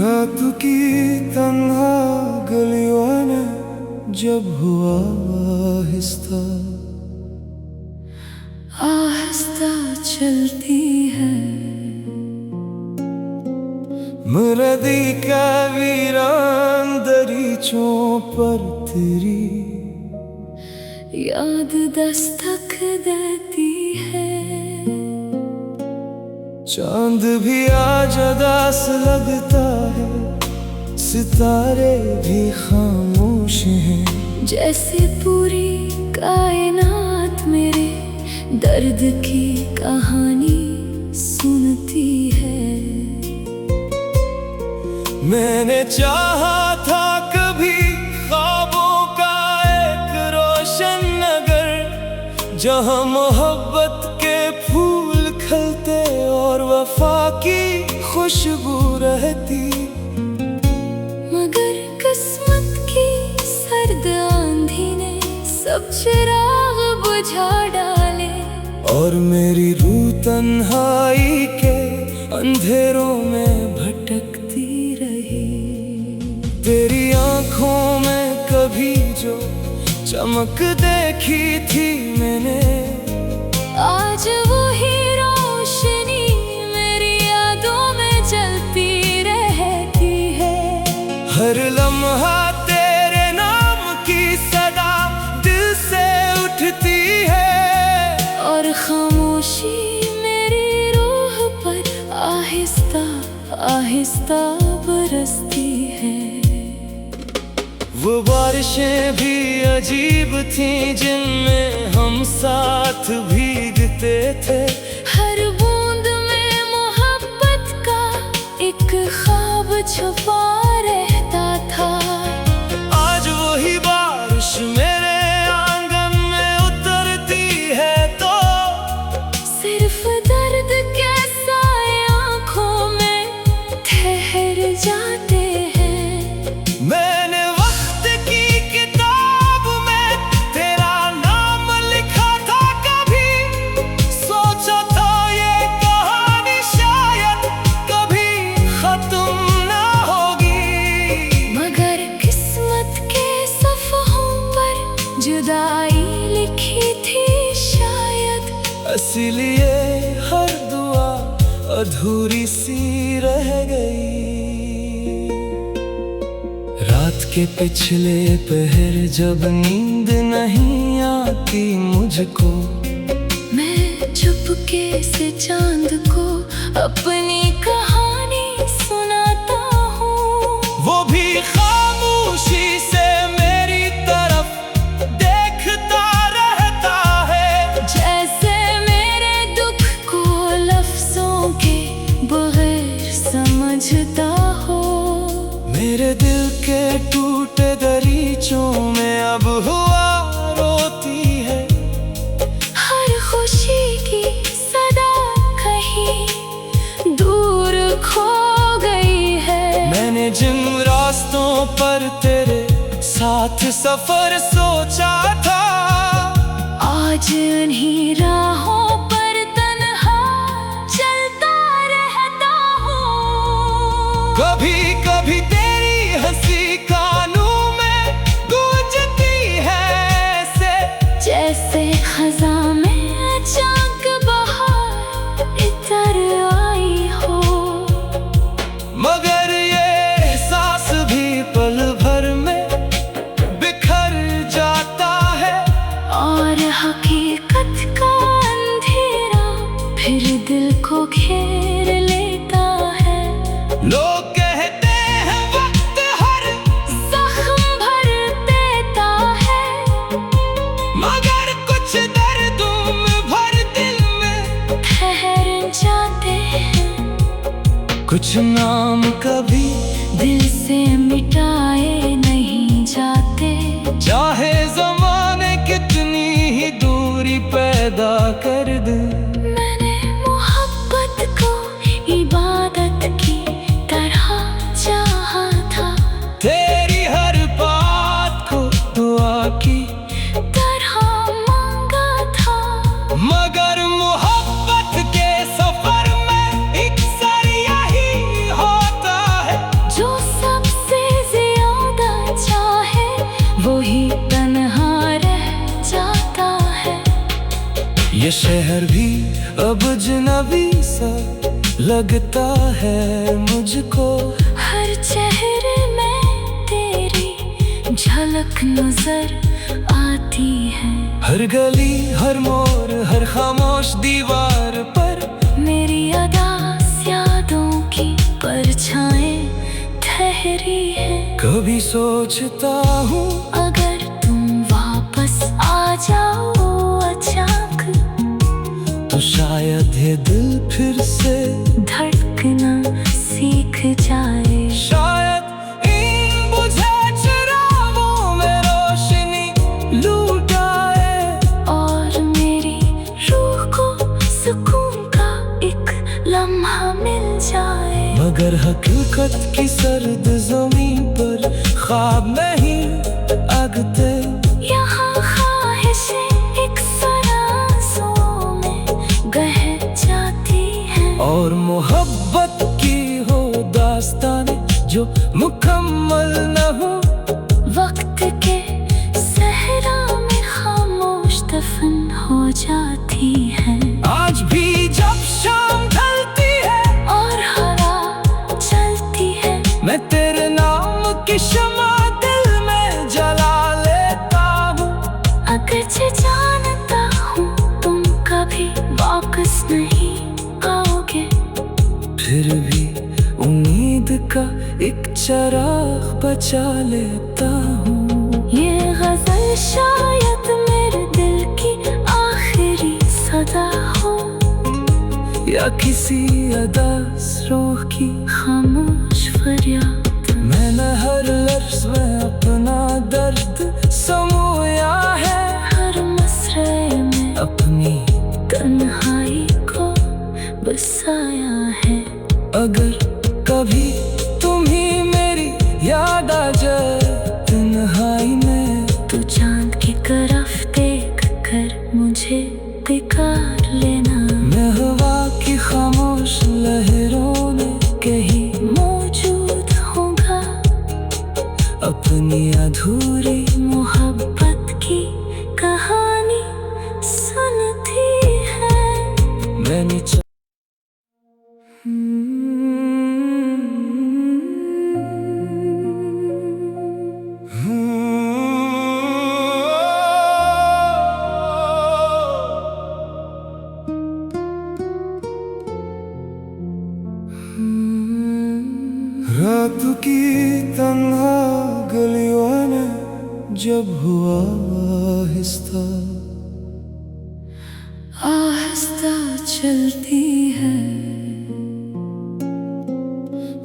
रात की तन्हा गलियों में जब हुआ आहिस्ता आहिस्ता चलती है मुरदी का वीरान दरीचों पर तेरी याद दस्तक देती है। चांद भी आज उदास लगता है, सितारे भी खामोश हैं। जैसे पूरी कायनात मेरे दर्द की कहानी सुनती है। मैंने चाहा था कभी ख्वाबों का एक रोशन नगर, जहां मोहब्बत के फूल खिलते और वफा की खुशबू रहती। मगर किस्मत की सर्द आंधी ने सब चिराग बुझा डाले और मेरी रूह तन्हाई के अंधेरों में भटकती रही। तेरी आंखों में कभी जो चमक देखी थी मैंने, आज वही रोशनी मेरी यादों में जलती रहती है। हर लम्हा तेरे नाम की सदा दिल से उठती है और खामोशी मेरी रूह पर आहिस्ता आहिस्ता बरसती है। वो बारिशें भी अजीब थीं जिनमें हम साथ भीगते थे। हर बूंद में मोहब्बत का एक ख्वाब छुपा रहता था। आज वही बारिश मेरे आंगन में उतरती है तो सिर्फ दर्द के साए आंखों में ठहर जाते हैं। मैंने वक्त की किताब में तेरा नाम लिखा था, कभी सोचा था ये कहानी शायद कभी खत्म ना होगी। मगर किस्मत के सफ़हों पर जुदाई लिखी थी शायद, इसलिए हर दुआ अधूरी सी रह गई। रात के पिछले पहर जब नींद नहीं आती मुझको, मैं चुपके से चांद को अपनी कहानी सुनाता हूँ। वो भी खामोशी से मेरी तरफ देखता रहता है। जैसे मेरे दुख को लफ्जों के बगैर समझता हो। मेरे दिल के टूटे दरीचों में अब हुआ रोती है। हर खुशी की सदा कहीं दूर खो गई है। मैंने जिन रास्तों पर तेरे साथ सफर सोचा था, आज उन्हीं राहों पर तन्हा चलता रहता हूँ। कभी कभी तेरी हंसी कानों में गूंजती है ऐसे, जैसे खज़ां में अचानक बहार इतर आई हो। मगर ये एहसास भी पल भर में बिखर जाता है। और हकीकत का अंधेरा फिर दिल को घेर लेता है। लोग कहते हैं वक्त हर जख्म भर देता है, मगर कुछ दर्दों में भर दिल में ठहर जाते हैं। कुछ नाम कभी दिल से मिटाए नहीं जाते। चाहे ज़माने कितनी ही दूरी पैदा कर दे। मैंने मोहब्बत को इबादत की तरह चाहा था, तेरी हर बात को दुआ की तरह मांगा था। मगर मोहब्बत के सफर में एक सर यही होता है। अजनबी सा लगता है मुझको। हर चेहरे में तेरी झलक नजर आती है। हर गली, हर मोड़, हर खामोश दीवार पर मेरी अदास यादों की परछाएं ठहरी है। कभी सोचता हूँ अगर तुम वापस आ जाओ अचानक, तो शायद ये दिल फिर से धड़कना सीख जाए। शायद इन बुझे चिरागों में रोशनी लूट आए, और मेरी रूह को सुकून का एक लम्हा मिल जाए। मगर हकीकत की सर्द जमीन पर ख्वाब नहीं आगते। यहाँ ख्वाहिशें एक सरासों में बह जाती हैं। और मोहब्बत की हो दास्तानें जो मुकम्मल न हो, वक्त के सहरा में खामोश दफन हो जाती है। आज भी जब शाम ढलती है और हवा चलती है, मैं तेरे नाम की शमा दिल में जला लेता हूँ। अगरचे जानता हूँ तुम कभी वापस नहीं आओगे, फिर भी उम्मीद का एक चिराग बचा लेता हूँ। ये गजल शायद मेरे दिल की आखिरी सदा हो, या किसी अदास रूह की खामोश फरियाद। मैंने हर लफ्ज़ में अपना दर्द समोया है। हर मसरे में अपनी तन्हाई को बसाया है। अगर कभी तुम ही मेरी याद आ जाए तन्हाई में, तू चांद की तरफ देख कर मुझे पुकार लेना। मैं हवा की खामोश लहरों में कहीं मौजूद होगा, अपनी अधूरी मोहब्बत की कहानी सुनती है। मैंने रात की तन्हा गलियों में जब हुआ आहिस्ता आहिस्ता चलती है,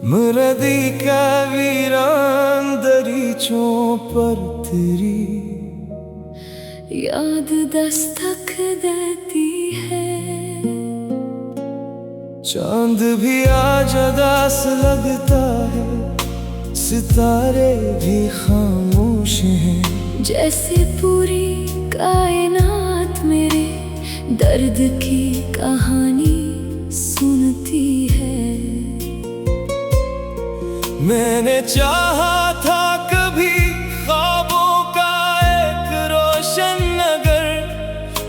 मुरदी का वीरान दरीचों पर तेरी याद दस्तक देती है। चांद भी आज उदास लगता है, सितारे भी खामोश हैं। जैसे पूरी कायनात मेरे दर्द की कहानी सुनती है। मैंने चाहा था कभी ख्वाबों का एक रोशन नगर,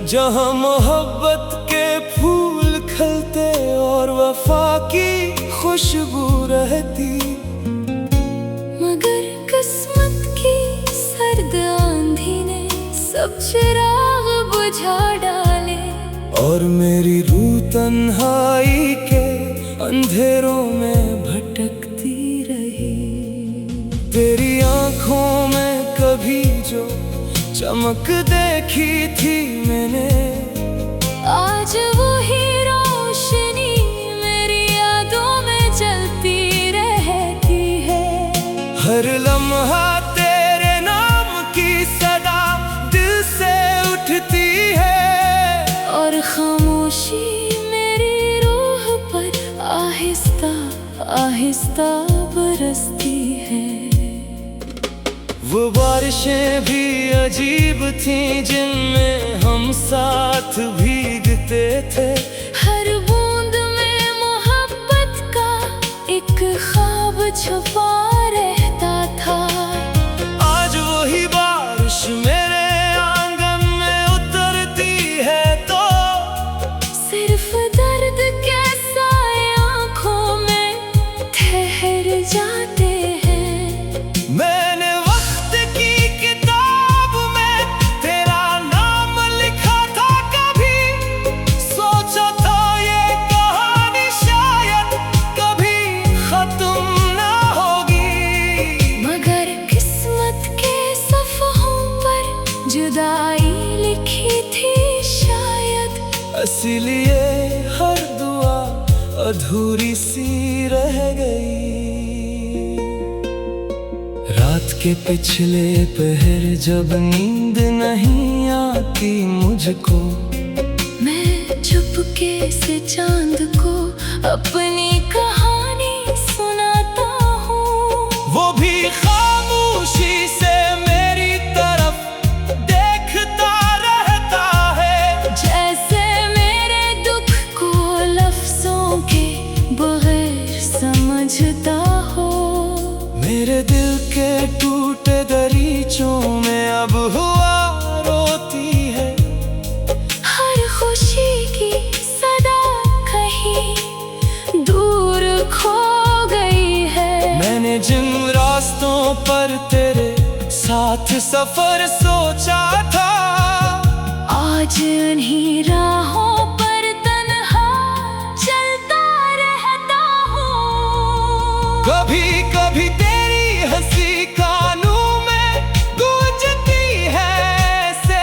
जहां मोहब्बत के फूल खिलते और वफा की खुशबू रहती। मगर किस्मत की सर्द आंधी ने सब चिराग बुझा डाले, और मेरी रूह तन्हाई के अंधेरों में भटकती रही। तेरी आंखों में कभी जो चमक देखी थी मैंने, आज वही रोशनी मेरी यादों में जलती रहती है। हर लम्हा तेरे नाम की सदा दिल से उठती है, और खामोशी मेरी रूह पर आहिस्ता आहिस्ता बरसती है। वो बारिशें भी अजीब थीं जिनमें हम साथ भीगते थे। हर बूंद में मोहब्बत का एक ख्वाब छुपा रहता था। आज वही बारिश मेरे आंगन में उतरती है तो सिर्फ दर्द अधूरी सी रह गई। रात के पिछले पहर जब नींद नहीं आती मुझको, मैं चुपके से चांद को अपनी कहानी सुनाता हूँ। वो भी खामोशी से मेरी तरफ देखता रहता है, जैसे मेरे दुख को लफ्जों के बगैर समझता हो। मेरे दिल के टूटे दरीचों में अब हुआ रोती है। हर खुशी की सदा कहीं दूर खो गई है। मैंने जिन रास्तों पर तेरे साथ सफर सोचा था, आज उन्हीं राहों पर तन्हा चलता रहता हूँ। कभी कभी तेरी हंसी कानों में गूंजती है ऐसे,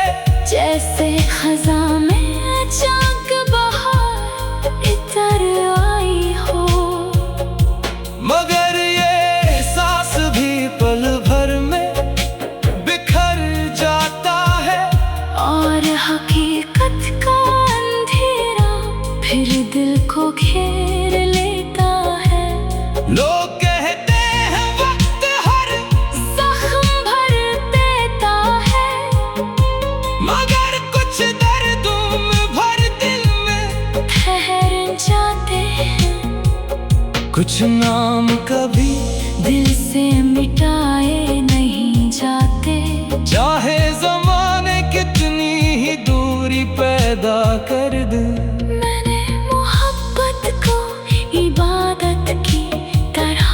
जैसे खज़ां में अचानक बहार इतर आई हो। मगर ये एहसास भी पल भर में बिखर जाता है। और हकीकत का अंधेरा फिर दिल को घेर लेता है। लोग कहते हैं वक्त हर जख्म भर देता है, मगर कुछ दर्दों में भर दिल में ठहर जाते हैं। कुछ नाम कभी दिल से मिटाए नहीं जाते, चाहे ज़माने कितनी ही दूरी पैदा कर दे। मैंने मोहब्बत को इबादत की तरह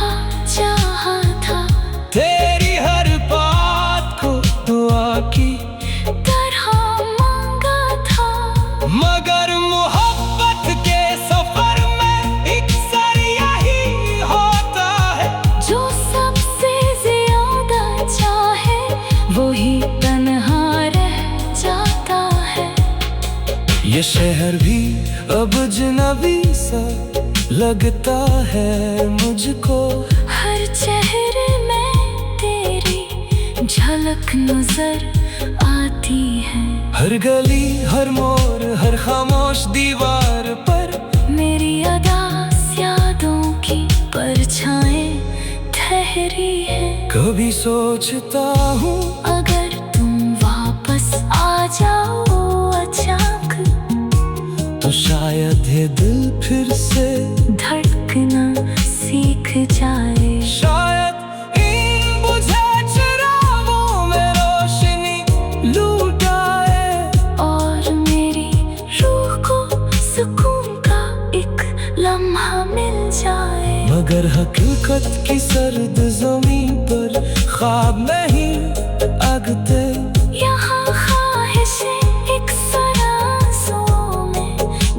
चाहा था, तेरी हर बात को दुआ की तरह मांगा था। मगर मोहब्बत के सफर में अक्सर यही होता है, जो सबसे ज्यादा चाहे वही तन्हा रह जाता है। ये शहर भी अब अजनबी सा लगता है मुझको। हर चेहरे में तेरी झलक नजर आती है। हर गली हर मोड़ हर खामोश दीवार पर मेरी अदास यादों की परछाएं ठहरी है। कभी सोचता हूँ अगर तुम वापस आ जाओ अचानक, तो शायद ये दिल फिर से धड़कना सीख जाए। शायद इन बुझे चिरागों में रोशनी लूट आए, और मेरी रूह को सुकून का एक लम्हा मिल जाए। मगर हकीकत की सर्द ज़मीं पर ख्वाब नहीं आगते। यहाँ ख्वाहिशें एक सरासों में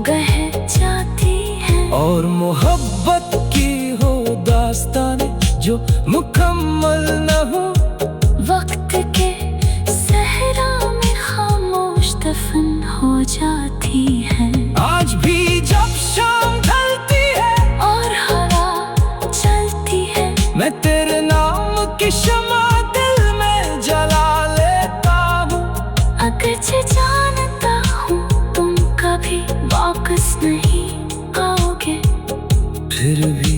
बह जाती हैं, और मोहब्बत की हो दास्ताने जो मुकम्मल न हो, वक्त के सहरा में खामोश दफन हो जाती हैं। आज भी जब शाम ढलती है और हवा चलती है, मैं तेरे नाम की शमा दिल में जला लेता हूँ। अगरचे जानता हूँ तुम कभी वापस नहीं आओगे, फिर भी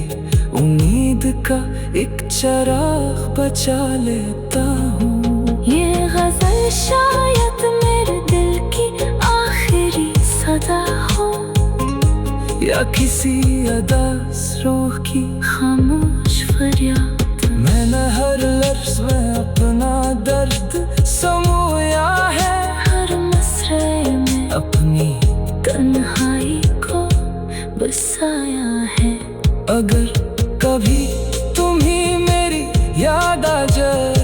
उम्मीद का एक चिराग बचा लेता हूँ। ये गजल शायद मेरे दिल की आखिरी सदा हो, या किसी अदास रूह की खामोश फरियाद। मैंने हर लफ्ज़ में अपना दर्द समोया है, हर मसरे में अपनी तन्हाई को बसाया है। अगर कभी तुम्ही मेरी याद आ जाए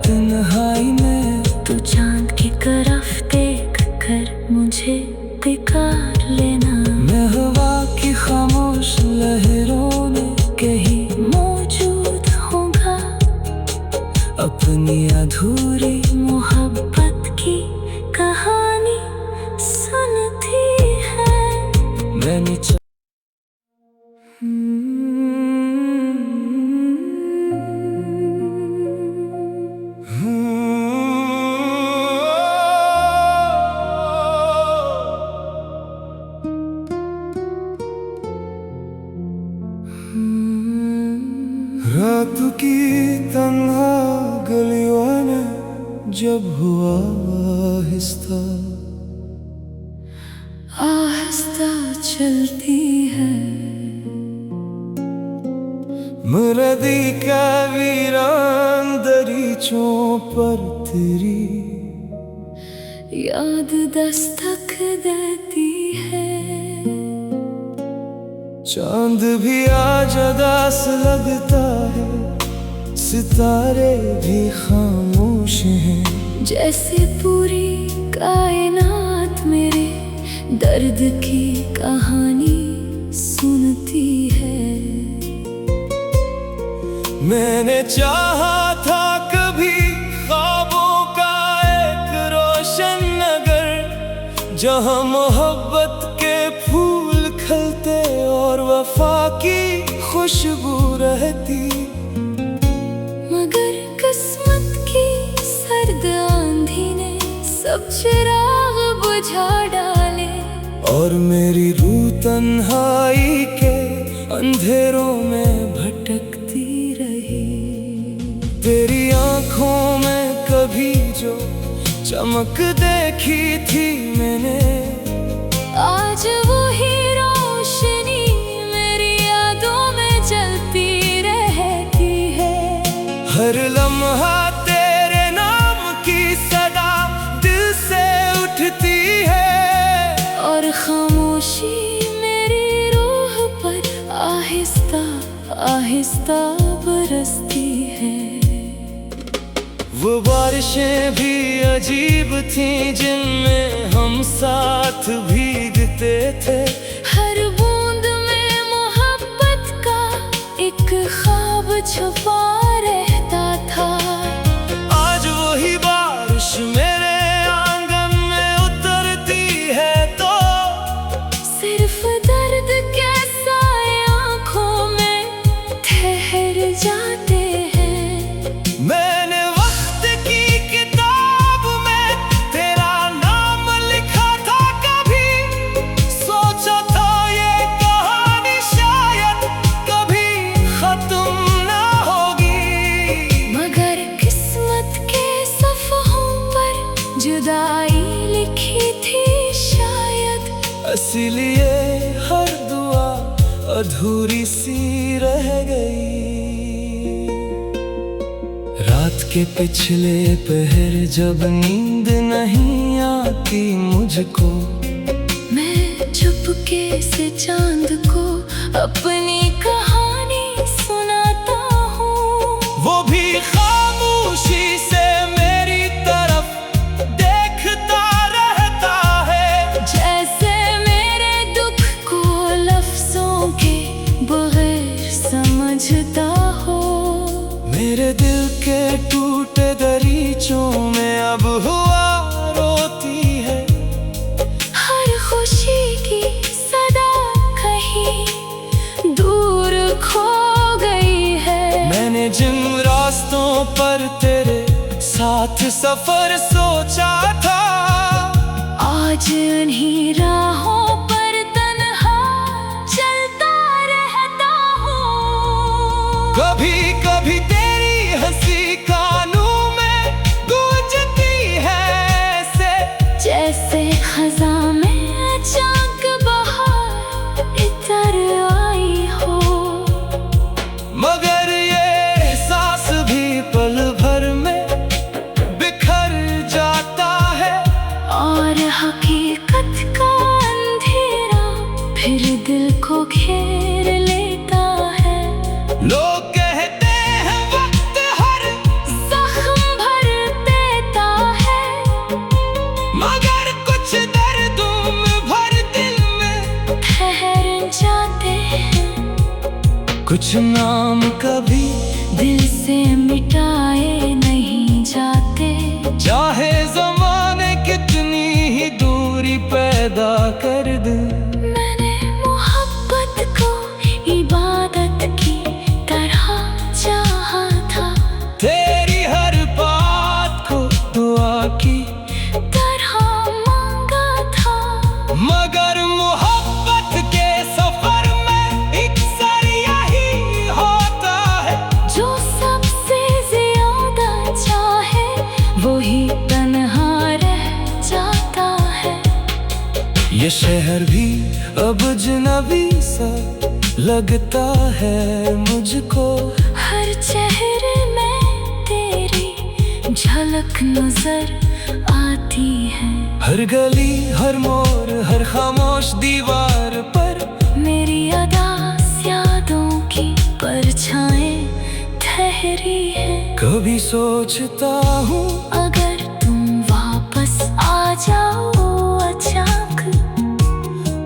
तन्हाई में, तो चांद की तरफ देख कर मुझे पुकार लेना। मैं हवा की खामोश लहरों में कहीं मौजूद होगा, अपनी अधूरी मोहब्बत की कहानी सुनती है। मैंने रात की तन्हा गलियों में जब हुआ आहिस्ता आहिस्ता चलती है मुरदी का वीरान दरीचों पर तेरी याद दस्तक देती है। चांद भी आज उदास लगता है, सितारे भी खामोश हैं। जैसे पूरी कायनात मेरे दर्द की कहानी सुनती है। मैंने चाहा था कभी ख्वाबों का एक रोशन नगर, जहां मोहब्बत के फूल खिलते और वफा की खुशबू रहती। मगर किस्मत की सर्द आंधी ने सब चिराग बुझा डाले और मेरी रूह तन्हाई के अंधेरों में भटकती रही। तेरी आंखों में कभी जो चमक देखी थी मैंने, आज वही रोशनी मेरी यादों में जलती रहती है। हर लम्हा तेरे नाम की सदा दिल से उठती है और खामोशी मेरी रूह पर आहिस्ता आहिस्ता बरसती है। वो बारिशें भी अजीब थीं जिनमें हम साथ भीगते थे। हर बूंद में मोहब्बत का एक ख्वाब छुपा रहता था। आज वही बारिश मेरे आंगन में उतरती है तो सिर्फ दर्द के साए आंखों में ठहर जाते हैं। मैंने वक्त की किताब में तेरा नाम लिखा था, कभी सोचा था ये कहानी शायद कभी खत्म ना होगी। मगर किस्मत के सफ़हों पर जुदाई लिखी थी शायद, इसलिए हर दुआ अधूरी सी रह गई। रात के पिछले पहर जब नींद नहीं आती मुझको, मैं चुपके से चांद को अपनी कहानी सुनाता हूँ। वो भी खामोशी से मेरी तरफ देखता रहता है। जैसे मेरे दुख को लफ्जों के बगैर समझता हो। मेरे दिल के टूटे दरीचों में अब हुआ रोती है। हर खुशी की सदा कहीं दूर खो गई है। मैंने जिन रास्तों पर तेरे साथ सफर सोचा था, आज उन्हीं राहों पर तन्हा चलता रहता हूँ। कभी कभी तेरी हंसी कानों में गूंजती है ऐसे, जैसे खज़ां में अचानक बहार इतर आई हो। मगर ये एहसास भी पल भर में बिखर जाता है। और हकीकत का अंधेरा फिर दिल को घेर लेता है। लोग कहते हैं वक्त हर जख्म भर देता है, मगर कुछ दर्दों में भर दिल में ठहर जाते हैं। कुछ नाम कभी दिल से मिटाए नहीं जाते। चाहे ज़माने कितनी ही दूरी पैदा कर दे। मैंने मोहब्बत को इबादत की तरह चाहा था, तेरी हर बात को दुआ की तरह मांगा था। मगर मोहब्बत के सफर में एक सर यही होता है। जो लगता है मुझको हर चेहरे में तेरी झलक नजर आती है। हर गली हर मोड़ हर खामोश दीवार पर मेरी अदास यादों की परछाएं ठहरी है। कभी सोचता हूँ अगर तुम वापस आ जाओ अचानक,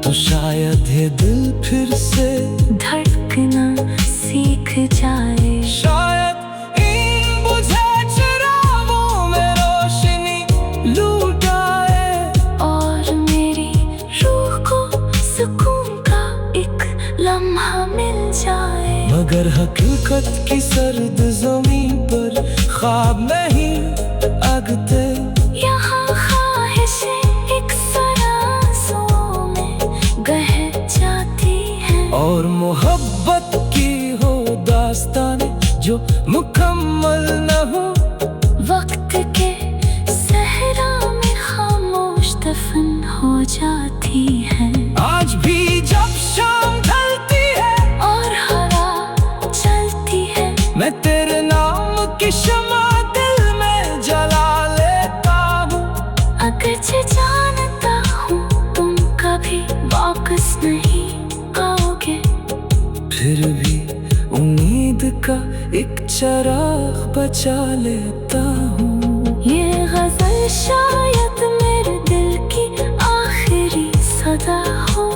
तो शायद ये दिल फिर से धड़कना सीख जाए। शायद इन बुझे चिरागों में रोशनी लूट आए और मेरी रूह को सुकून का एक लम्हा मिल जाए। मगर हकीकत की सर्द ज़मीन पर ख्वाब नहीं अगते। यहाँ ख्वाहिशें एक सरासों में बह जाती हैं। और मोहब्बत की हो दास्तानें जो मुकम्मल न हो, वक्त के सहरा में खामोश दफन हो जाती है। आज भी जब शाम ढलती है और हवा चलती है, मैं तेरे नाम की शमा दिल में जला लेता हूँ। अगरचे जानता हूँ तुम कभी वापस नहीं आओगे, फिर भी उम्मीद का एक चिराग बचा लेता हूँ। ये गजल शायद मेरे दिल की आखिरी सदा हो,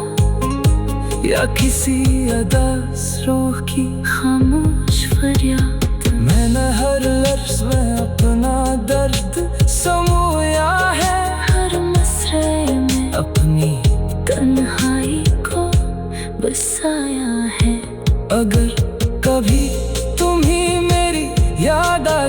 या किसी अदास रूह की खामोश फरियाद। मैंने हर लफ्ज़ में अपना दर्द समोया है, हर मसरे में अपनी तन्हाई को बसाया है। अगर कभी तुम्हें मेरी याद आ